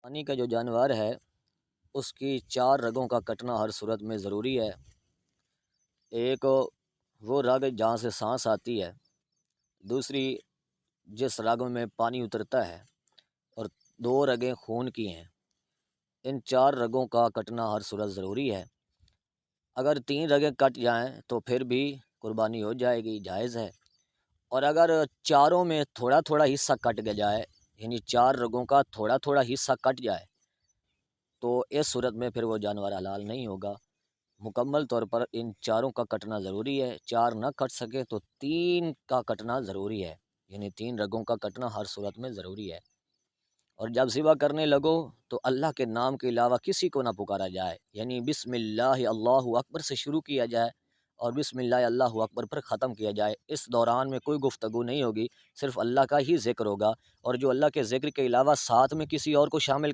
پانی کا جو جانور ہے اس کی 4 رگوں کا کٹنا ہر صورت میں ضروری ہے۔ ایک وہ رگ جہاں سے سانس آتی ہے، دوسری جس رگ میں پانی اترتا ہے، اور 2 رگیں خون کی ہیں۔ ان 4 رگوں کا کٹنا ہر صورت ضروری ہے۔ اگر 3 رگیں کٹ جائیں تو پھر بھی قربانی ہو جائے گی، جائز ہے۔ اور اگر چاروں میں تھوڑا تھوڑا حصہ کٹ جائے، یعنی 4 رگوں کا تھوڑا تھوڑا حصہ کٹ جائے، تو اس صورت میں پھر وہ جانور حلال نہیں ہوگا۔ مکمل طور پر ان 4 کا کٹنا ضروری ہے۔ 4 نہ کٹ سکے تو 3 کا کٹنا ضروری ہے، یعنی 3 رگوں کا کٹنا ہر صورت میں ضروری ہے۔ اور جب ذبح کرنے لگو تو اللہ کے نام کے علاوہ کسی کو نہ پکارا جائے، یعنی بسم اللہ اللہ اکبر سے شروع کیا جائے اور بسم اللہ اللہ اکبر پر ختم کیا جائے۔ اس دوران میں کوئی گفتگو نہیں ہوگی، صرف اللہ کا ہی ذکر ہوگا، اور جو اللہ کے ذکر کے علاوہ ساتھ میں کسی اور کو شامل